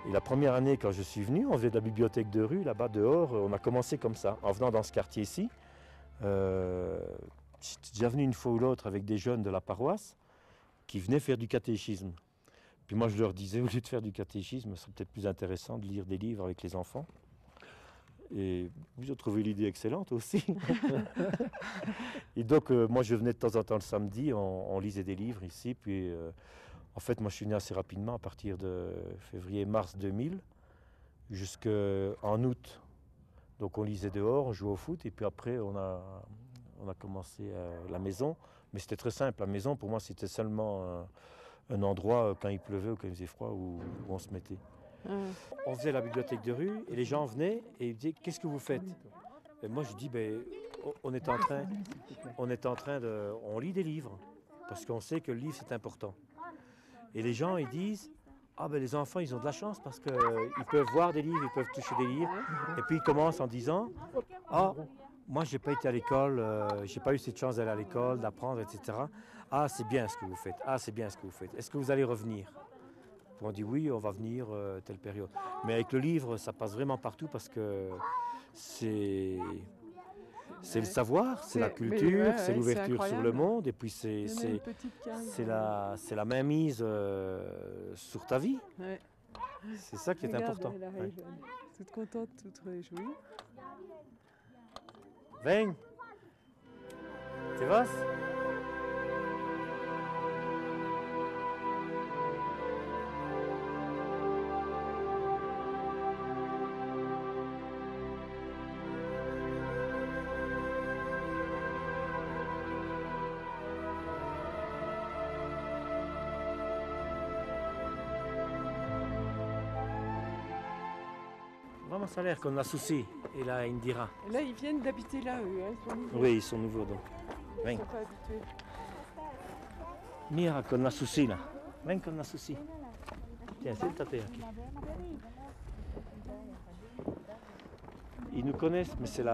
Et la première année, quand je suis venu, on faisait de la bibliothèque de rue, là-bas dehors. On a commencé comme ça, en venant dans ce quartier-ci. J'étais déjà venu une fois ou l'autre avec des jeunes de la paroisse qui venaient faire du catéchisme. Puis moi, je leur disais, au lieu de faire du catéchisme, ce serait peut-être plus intéressant de lire des livres avec les enfants. Et vous avez trouvé l'idée excellente aussi. Et donc, moi, je venais de temps en temps le samedi, on lisait des livres ici. Puis, en fait, moi, je suis né assez rapidement, à partir de février-mars 2000, jusqu'en août. Donc, on lisait dehors, on jouait au foot. Et puis après, on a commencé la maison. Mais c'était très simple. La maison, pour moi, c'était seulement un endroit, quand il pleuvait ou quand il faisait froid, où on se mettait. On faisait la bibliothèque de rue et les gens venaient et ils disaient « Qu'est-ce que vous faites ?» Et moi je dis on est en train de... On lit des livres parce qu'on sait que le livre c'est important. Et les gens ils disent « Ah ben les enfants ils ont de la chance parce qu'ils peuvent voir des livres, ils peuvent toucher des livres. » Et puis ils commencent en disant « Ah, moi j'ai pas été à l'école, j'ai pas eu cette chance d'aller à l'école, d'apprendre, etc. Ah c'est bien ce que vous faites, ah c'est bien ce que vous faites. Est-ce que vous allez revenir ?» On dit oui, on va venir telle période. Mais avec le livre, ça passe vraiment partout parce que c'est le savoir, c'est la culture, c'est l'ouverture sur le monde, et puis c'est la mainmise sur ta vie. Ouais. C'est ça qui est important. Elle arrive, toute contente, toute réjouie. Vem! Tu vas? Vamos a ver con la Susi et la Indira. Et là, ils viennent d'habiter là, eux. Hein, ils sont nouveaux. Oui, ils sont nouveaux donc. Ven. Ils sont pas habitués. Mira con la Susi là. Ven con la Susi. Tiens, siéntate aquí. Ils nous connaissent, mais c'est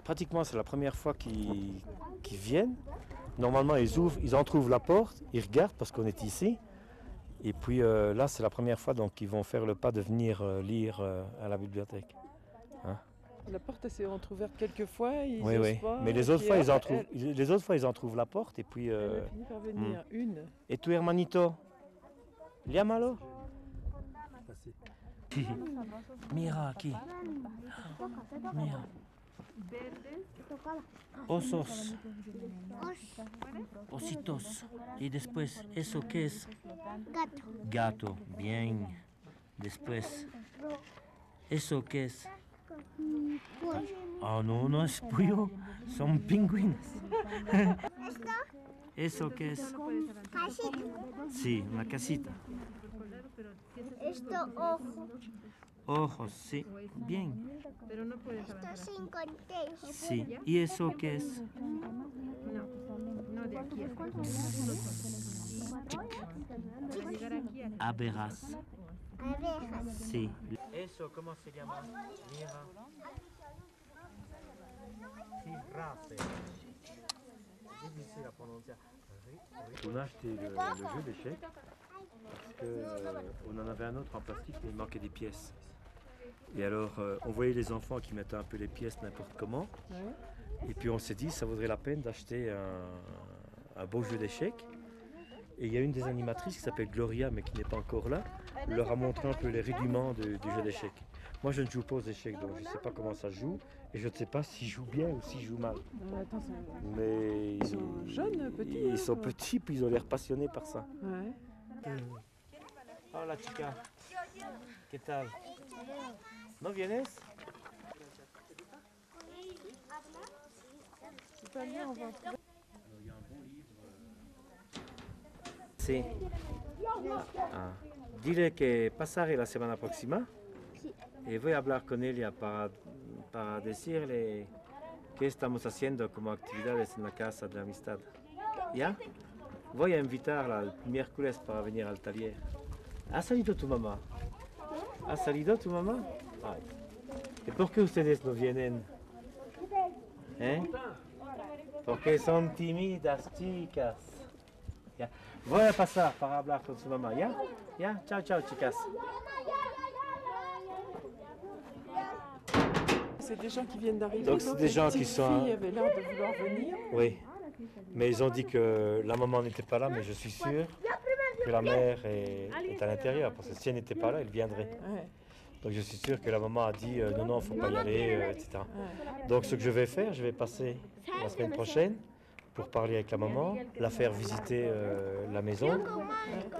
pratiquement c'est la première fois qu'ils viennent. Normalement, ils entrouvent la porte, ils regardent parce qu'on est ici. Et puis là, c'est la première fois donc qu'ils vont faire le pas de venir lire à la bibliothèque. Hein? La porte s'est entrouverte quelques fois. Oui. Pas, mais les autres fois, ils entrouvent la porte et puis. Elle a fini par venir. Une. Et tu hermanito, llámalo. Mira aquí. Mira. Osos. Ositos. Y después, ¿eso qué es? Gato. Gato. Bien. Después, ¿eso qué es? Pollo. Ah, no, no es pollo. Son pingüinos. ¿Esto? ¿Eso qué es? Casita. Sí, una casita. Esto, ojo. Ojos, sí. Bien. Esto, cinco tejas. Sí. ¿Y eso qué es? Abejas. Abejas. Sí. ¿Eso cómo se llama? Mira. Girafe. Difficile à prononcer. On a acheté le jeu d'échecs parce qu'on en avait un autre en plastique mais il manquait des pièces. Et alors on voyait les enfants qui mettaient un peu les pièces n'importe comment. Et puis on s'est dit ça vaudrait la peine d'acheter un beau jeu d'échecs. Et il y a une des animatrices qui s'appelle Gloria mais qui n'est pas encore là. Elle leur a montré un peu les rudiments du jeu d'échecs. Moi je ne joue pas aux échecs donc je ne sais pas comment ça se joue et je ne sais pas s'ils jouent bien ou s'ils jouent mal. Attends, mais ils sont jeunes, petits. Ils sont petits puis ils ont l'air passionnés par ça. Ouais. Hola chica, ¿qué tal? ¿No vienes? C'est pas bien, on va. Il y a un bon livre. Sí. Ah. Dile que pasaré la semana próxima y voy a hablar con ella para decirle qué estamos haciendo como actividades en la casa de la amistad. ¿Ya? Voy a invitarla el miércoles para venir al taller. ¿Ha salido tu mamá? ¿Ha salido tu mamá? Ay. ¿Y por qué ustedes no vienen? ¿Eh? Porque son tímidas chicas. Ya. Voy a pasar para hablar con su mamá, ¿ya? ¿Ya? Chao, chao, chicas. c'est des gens qui viennent d'arriver. Donc, c'est des gens qui les sont- filles avaient l'air de vouloir venir. Oui. Mais ils ont dit que la maman n'était pas là, mais je suis sûr que la mère est à l'intérieur. Parce que si elle n'était pas là, elle viendrait. Ouais, Donc je suis sûr que la maman a dit non, non, il ne faut pas y aller, etc. ouais. Donc ce que je vais faire, je vais passer la semaine prochaine pour parler avec la maman, la faire visiter la maison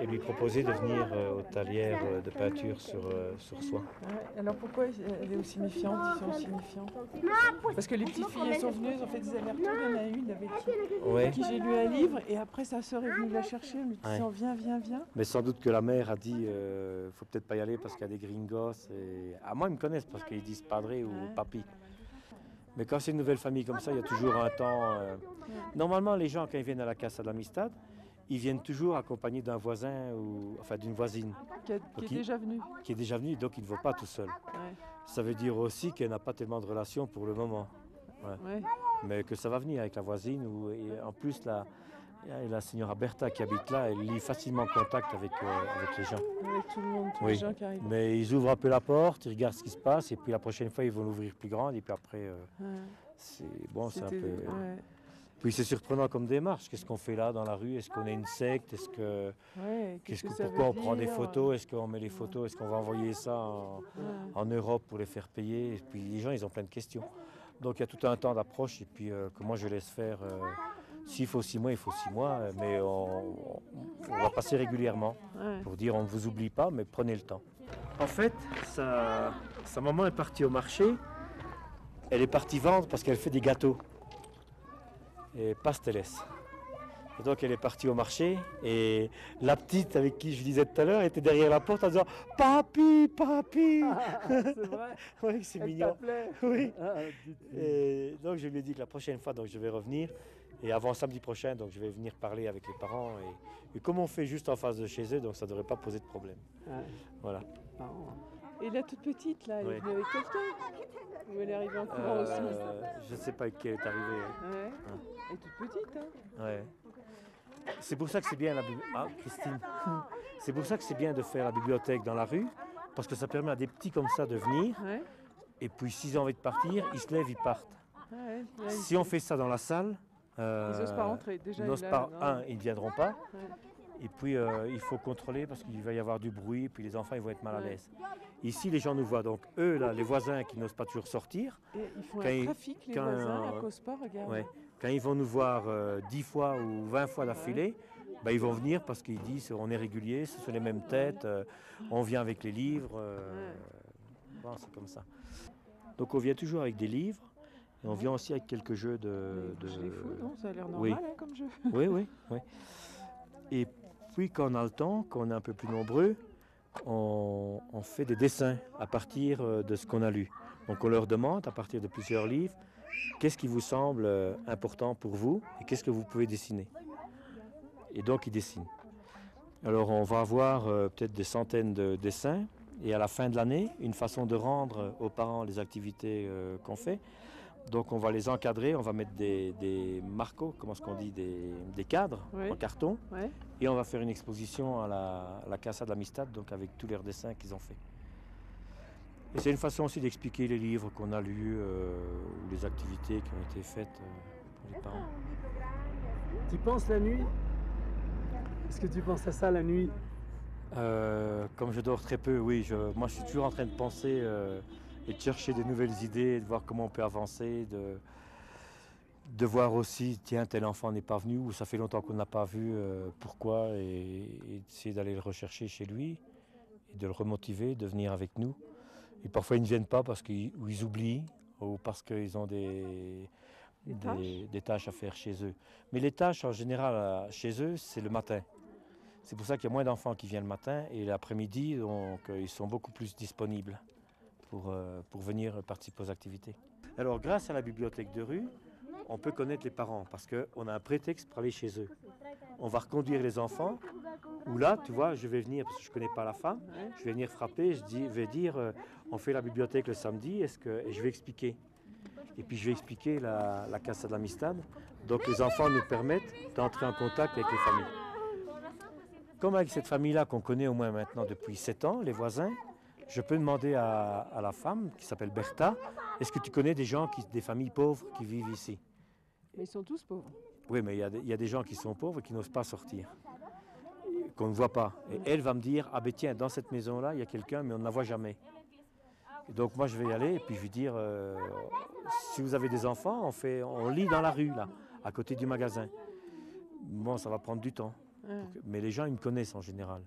et lui proposer de venir aux talières de peinture sur soie. Ouais. Alors pourquoi elle est aussi méfiante, ils sont aussi méfiants? Parce que les petites filles elles sont venues, elles ont fait des allers-retours, il y en a une avec qui j'ai lu un livre et après sa sœur est venue la chercher, elle me disant viens, viens, viens. Mais sans doute que la mère a dit faut peut-être pas y aller parce qu'il y a des gringos. À moi, ils me connaissent parce qu'ils disent padre ou papi. Mais quand c'est une nouvelle famille comme ça, il y a toujours un temps. Normalement, les gens, quand ils viennent à la Casa de l'Amistad, ils viennent toujours accompagnés d'un voisin ou enfin d'une voisine Qui est déjà venue. qui est déjà venue, donc ils ne vont pas tout seul. Ouais. Ça veut dire aussi qu'elle n'a pas tellement de relations pour le moment. Ouais. Mais que ça va venir avec la voisine. Et en plus, la signora Berta qui habite là, elle lit facilement contact avec les gens. Avec tout le monde, tous Oui. les gens qui arrivent. Mais ils ouvrent un peu la porte, ils regardent ce qui se passe, et puis la prochaine fois, ils vont l'ouvrir plus grande, et puis après, Ouais. c'est bon, c'est un C'était- peu. ouais. Puis c'est surprenant comme démarche. Qu'est-ce qu'on fait là dans la rue? Est-ce qu'on est une secte? Ouais, ça Pourquoi veut on prend des dire? photos? Est-ce qu'on met les photos? Est-ce qu'on va envoyer ça en Europe pour les faire payer? Et puis les gens, ils ont plein de questions. Donc il y a tout un temps d'approche, et puis que moi je laisse faire. S'il faut 6 mois, il faut 6 mois, mais on va passer régulièrement Ouais. pour dire on ne vous oublie pas, mais prenez le temps. En fait, sa maman est partie au marché. Elle est partie vendre parce qu'elle fait des gâteaux et pasteles. Et donc elle est partie au marché et la petite avec qui je disais tout à l'heure était derrière la porte en disant papi, papi. C'est vrai. Oui, c'est Elle mignon. t'appelait. Oui. Et donc je lui ai dit que la prochaine fois, donc je vais revenir. Et avant samedi prochain, donc je vais venir parler avec les parents. Et comme on fait juste en face de chez eux, donc ça ne devrait pas poser de problème. Voilà. Et la toute petite, là, elle Ouais. est venue avec quelqu'un? Ou elle est arrivée en courant aussi? Je ne sais pas qui elle est arrivée. Ouais. Elle est toute petite, hein? Ouais. C'est pour ça que c'est bien Christine. C'est pour ça que c'est bien de faire la bibliothèque dans la rue, parce que ça permet à des petits comme ça de venir. Ouais. Et puis s'ils ont envie de partir, ils se lèvent, ils partent. Ouais. Là, Si on fait ça dans la salle, ils n'osent pas rentrer. Déjà, ils n'osent là, pas. non. Ils ne viendront pas. Ouais. Et puis il faut contrôler parce qu'il va y avoir du bruit, et puis les enfants ils vont être mal à Ouais. l'aise. Ici les gens nous voient, donc eux là, les voisins qui n'osent pas toujours sortir, Et ils font Quand un ils- trafic, les quand, voisins, à cause pas, regarde. ouais, quand ils vont nous voir 10 fois ou 20 fois d'affilée, bah, ils vont venir parce qu'ils disent on est régulier, ce sont les mêmes têtes, on vient avec les livres. Bon, c'est comme ça. Donc on vient toujours avec des livres et on vient aussi avec quelques jeux de. Je les fous, non? Ça a l'air normal, Oui. hein, comme jeu. Oui, oui, oui. Et puis quand on a le temps, quand on est un peu plus nombreux, on fait des dessins à partir de ce qu'on a lu. Donc on leur demande à partir de plusieurs livres, qu'est-ce qui vous semble important pour vous et qu'est-ce que vous pouvez dessiner. Et donc ils dessinent. Alors on va avoir peut-être des centaines de dessins et à la fin de l'année, une façon de rendre aux parents les activités qu'on fait. Donc on va les encadrer, on va mettre des marcos, comment est-ce qu'on dit, des cadres Oui. en carton, Ouais. et on va faire une exposition à la Casa de l'Amistad, donc avec tous leurs dessins qu'ils ont fait. Et c'est une façon aussi d'expliquer les livres qu'on a lus, ou les activités qui ont été faites pour les parents. Tu penses la nuit? Est-ce que tu penses à ça la nuit? Comme je dors très peu, oui, moi je suis toujours en train de penser et de chercher des nouvelles idées, de voir comment on peut avancer, de voir aussi, tiens, tel enfant n'est pas venu, ou ça fait longtemps qu'on ne l'a pas vu, pourquoi, et d'essayer d'aller le rechercher chez lui, et de le remotiver, de venir avec nous. Et parfois ils ne viennent pas parce qu'ils oublient, ou parce qu'ils ont des tâches à faire chez eux. Mais les tâches en général chez eux, c'est le matin. C'est pour ça qu'il y a moins d'enfants qui viennent le matin, et l'après-midi, donc ils sont beaucoup plus disponibles pour venir participer aux activités. Alors grâce à la bibliothèque de rue, on peut connaître les parents parce qu'on a un prétexte pour aller chez eux. On va reconduire les enfants, ou là, tu vois, je vais venir, parce que je ne connais pas la femme, je vais venir frapper, vais dire, on fait la bibliothèque le samedi, et je vais expliquer. Et puis je vais expliquer la Casa de l'Amistad. Donc les enfants nous permettent d'entrer en contact avec les familles. Comme avec cette famille-là qu'on connaît au moins maintenant depuis 7 ans, les voisins, je peux demander à la femme qui s'appelle Bertha, est-ce que tu connais des gens, des familles pauvres qui vivent ici? Mais ils sont tous pauvres. Oui, mais il y a des gens qui sont pauvres et qui n'osent pas sortir, qu'on ne voit pas. Et elle va me dire, ah ben tiens, dans cette maison-là, il y a quelqu'un, mais on ne la voit jamais. Et donc moi, je vais y aller et puis je vais dire, si vous avez des enfants, on lit dans la rue, là, à côté du magasin. Bon, ça va prendre du temps. Mais les gens, ils me connaissent en général.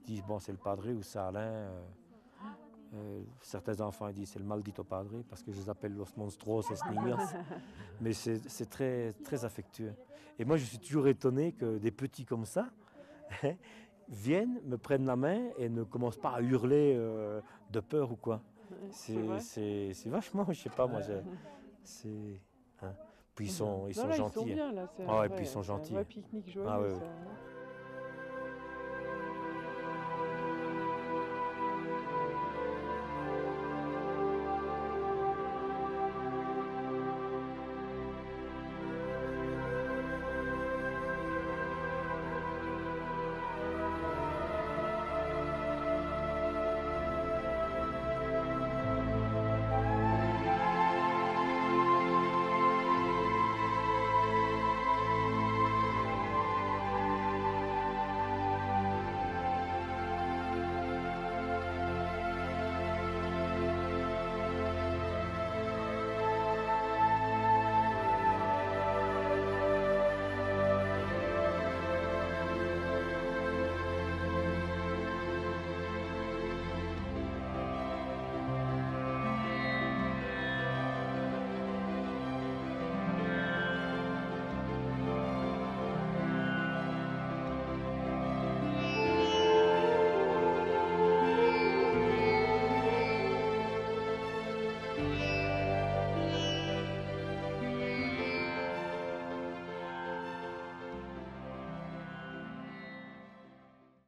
Ils disent, bon, c'est le padre ou c'est Alain. Certains enfants ils disent, c'est le maldito padre, parce que je les appelle los monstruosos niños. Mais c'est très, très affectueux. Et moi, je suis toujours étonné que des petits comme ça viennent, me prennent la main et ne commencent pas à hurler de peur ou quoi. C'est vachement, je sais pas, moi, c'est... Hein. Puis ils sont gentils. Ils sont bien, là. Ah ouais, puis ils sont gentils. Un vrai pique-nique joyeux, Ah ouais, ça.